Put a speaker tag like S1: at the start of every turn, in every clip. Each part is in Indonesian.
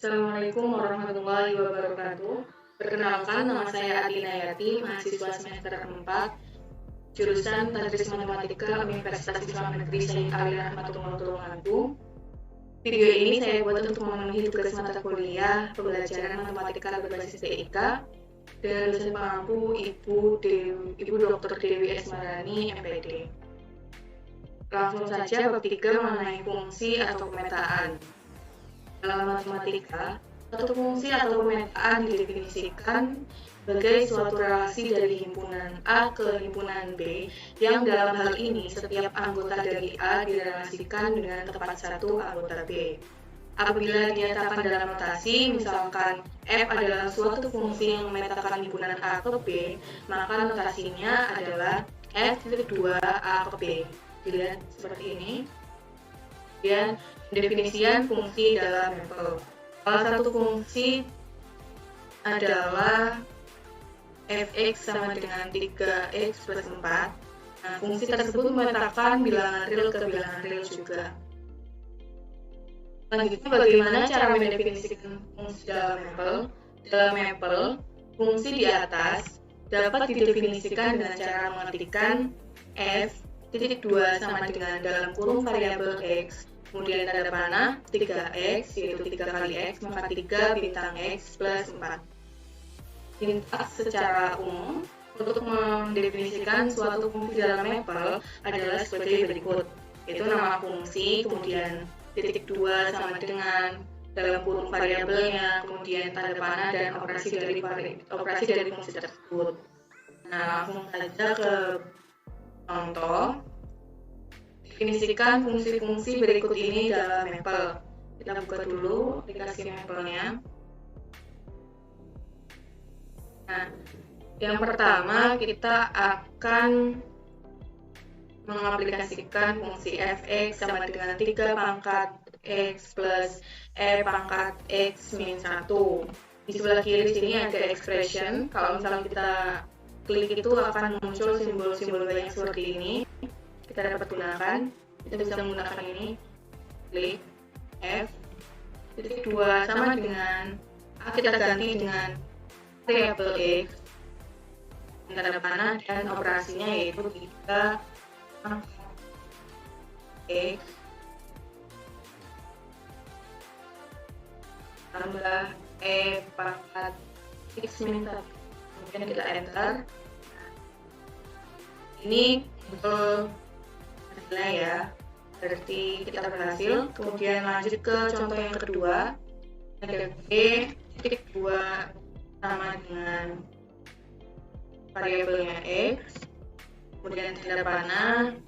S1: Assalamualaikum warahmatullahi wabarakatuh. Perkenalkan, nama saya Atina Yati, mahasiswa semester 4, jurusan Tadris Matematika Universitas Islam Negeri Syekh Ali Rahmatullah Tulungagung. Video ini saya buat untuk memenuhi tugas mata kuliah pembelajaran matematika berbasis TIK dan dosen pengampu Ibu Dr. Dewi Esmarani, MPD. Langsung saja bab 3 mengenai fungsi atau pemetaan. Dalam matematika, satu fungsi atau pemetaan didefinisikan sebagai suatu relasi dari himpunan A ke himpunan B, yang dalam hal ini setiap anggota dari A direlasikan dengan tepat satu anggota B. Apabila dinyatakan dalam notasi, misalkan F adalah suatu fungsi yang memetakan himpunan A ke B, maka notasinya adalah F2 A ke B. Dilihat seperti ini. Kemudian definisian fungsi dalam mapel. Salah satu fungsi adalah fx sama dengan 3x plus 4. Nah, fungsi tersebut memetakan bilangan real ke bilangan real juga. Selanjutnya, bagaimana cara mendefinisikan fungsi dalam mapel? Dalam mapel, fungsi di atas dapat didefinisikan dengan cara mengetikkan f titik 2 sama dengan dalam kurung variabel x, kemudian tanda panah 3x, yaitu 3 kali x, maka 3 bintang x plus 4. Sintaks secara umum untuk mendefinisikan suatu fungsi dalam mapel adalah seperti berikut, yaitu nama fungsi, kemudian titik 2 sama dengan dalam kurung variabelnya, kemudian tanda panah dan operasi dari fungsi tersebut. Nah, langsung saja ke contoh. Definisikan fungsi-fungsi berikut ini dalam mapel. Kita buka dulu aplikasi mapelnya. Nah, yang pertama kita akan mengaplikasikan fungsi fx sama dengan 3 pangkat x plus e pangkat x min 1. Di sebelah kiri sini ada expression. Kalau misalnya kita klik itu akan muncul simbol-simbol banyak seperti ini. Kita dapat gunakan, kita bisa menggunakan ini, klik F titik 2 sama dengan kita ganti dengan variabel x, tanda panah dan operasinya yaitu 3 x tambah e pangkat x min 1. Kemudian kita enter. Ini betul ya, berarti kita berhasil. Kemudian lanjut ke contoh yang kedua, ada b titik 2 sama dengan variabelnya x, kemudian tanda panah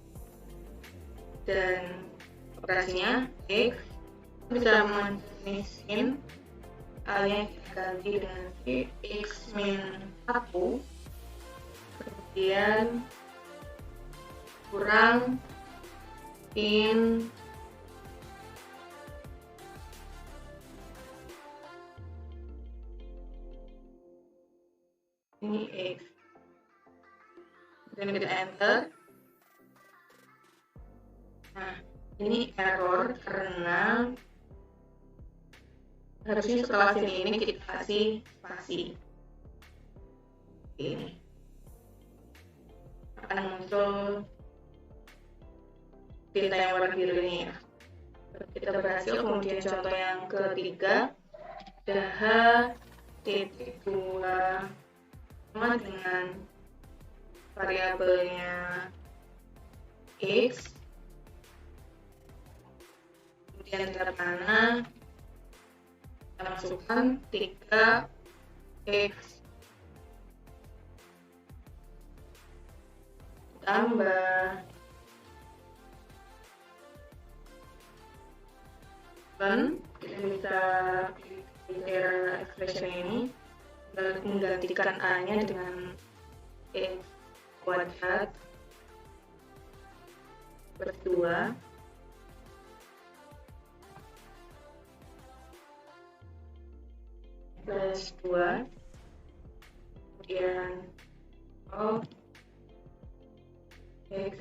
S1: dan operasinya x. Bisa mendefinisikan a-nya kita ganti dengan x min 1, kemudian kurang in ini x, dan kita enter. Nah, ini error karena harusnya setelah sini kita kasih spasi. Ini akan muncul tinta yang warna biru ini ya. Kita berhasil. Kemudian contoh yang ketiga, H titik 2 sama dengan variabelnya x, kemudian tanda panah, kita masukkan 3x tambah kita bisa cara expression ini menggantikan a-nya dengan x kuadrat plus 2 plus 2, kemudian x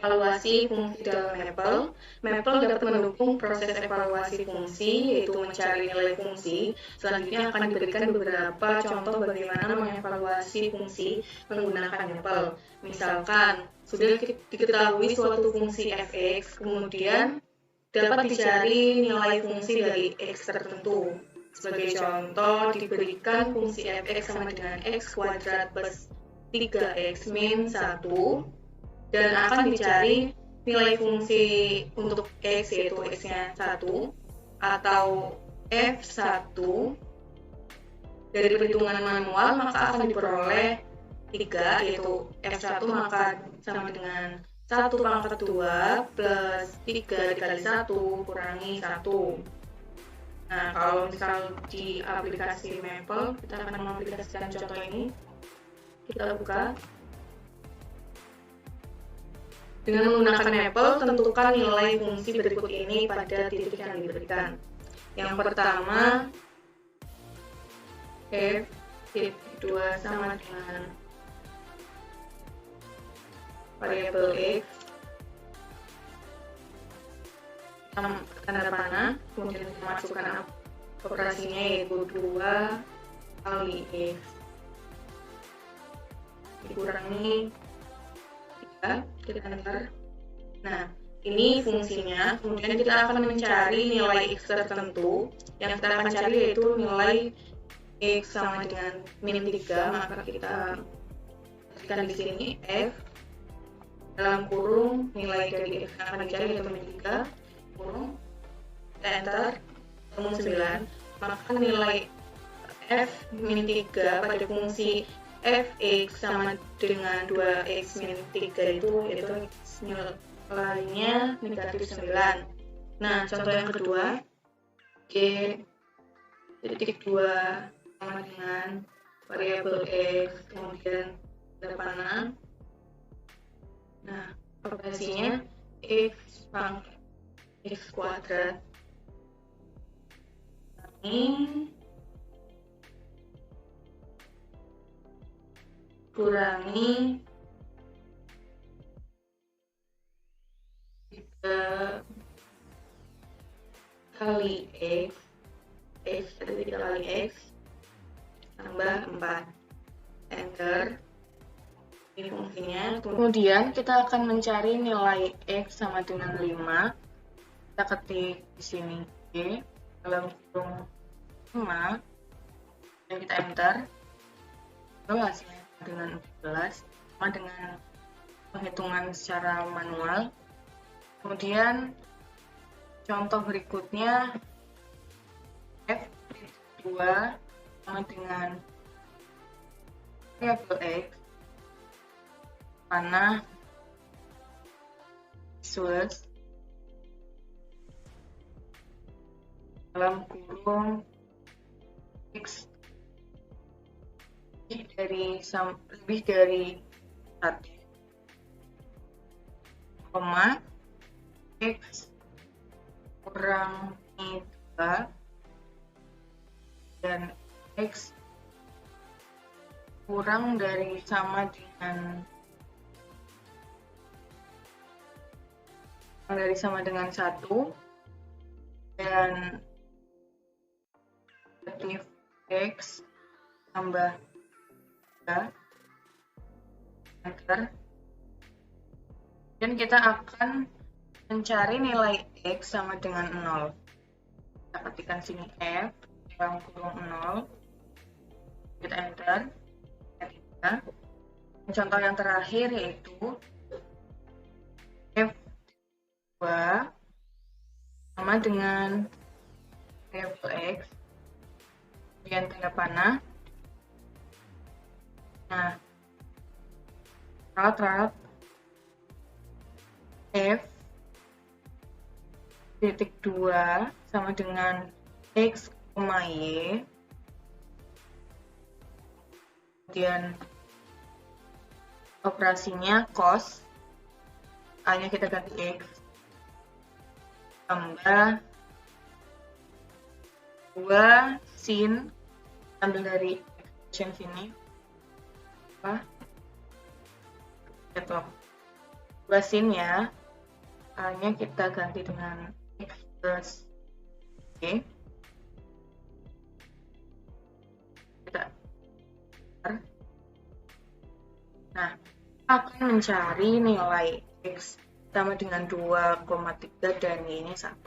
S1: evaluasi fungsi dalam Maple. Maple dapat mendukung proses evaluasi fungsi, yaitu mencari nilai fungsi. Selanjutnya akan diberikan beberapa contoh bagaimana mengevaluasi fungsi menggunakan Maple. Misalkan, sudah diketahui suatu fungsi fx, kemudian dapat dicari nilai fungsi dari x tertentu. Sebagai contoh, diberikan fungsi fx sama dengan x kuadrat plus 3x min 1, dan akan dicari nilai fungsi untuk x, yaitu x-nya 1, atau f1. Dari perhitungan manual, maka akan diperoleh 3, yaitu f1 maka sama dengan 1 pangkat 2 plus 3 dikali 1 kurangi 1. Nah, kalau misal di aplikasi Maple, kita akan mengaplikasikan contoh ini. Kita buka. Dengan menggunakan Maple, tentukan nilai fungsi berikut ini pada titik yang diberikan. Yang pertama, f titik 2 sama dengan variabel x, tanda panah, kemudian kita masukkan operasinya, yaitu 2 kali x dikurangi 3, kita enter. Nah, ini fungsinya. Kemudian kita akan mencari nilai x tertentu. Yang kita akan cari yaitu nilai x sama dengan min 3, maka kita berikan di sini f dalam kurung nilai dari x yang akan dicari yaitu min 3 kurung, kita enter, ketemu 9, maka nilai f min 3 pada fungsi fx sama dengan 2x min 3 itu nilainya negatif 9. Nah, contoh yang kedua, g titik 2 sama dengan variabel x, kemudian tanda panah. Nah, operasinya x pangkat x kuadrat kurangi 3 kali x, ada 3 kali x tambah 4, enter. Ini fungsinya. Kemudian kita akan mencari nilai x sama dengan 5. Kita ketik di sini g dalam kurung 5, dan kita enter. Lalu hasilnya dengan 14, sama dengan penghitungan secara manual. Kemudian contoh berikutnya, f2 sama dengan variabel x, panah source dalam kurung x lebih dari 1, koma x kurang 3 dan x kurang dari sama dengan 1, dan negatif x tambah 3, enter. Dan kita akan mencari nilai x sama dengan 0. Kita ketikkan sini f dalam kurung 0, kita enter. Dan contoh yang terakhir yaitu f2 sama dengan variabel x, kemudian tanda panah. Nah, ralat f titik 2 sama dengan x, y, kemudian operasinya cos, a-nya kita ganti x, tambah 2 sin, ambil dari expression sini, apa? Gitu.
S2: Sin-nya, A-nya kita ganti dengan X plus Y. Nah, akan mencari nilai X sama dengan 2,3 dan Y-nya 1.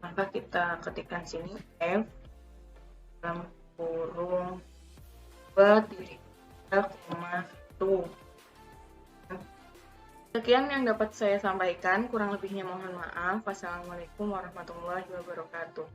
S2: Maka kita ketikkan sini F dalam kurung 2,1. Sekian yang dapat saya sampaikan, kurang lebihnya mohon maaf. Wassalamualaikum warahmatullahi wabarakatuh.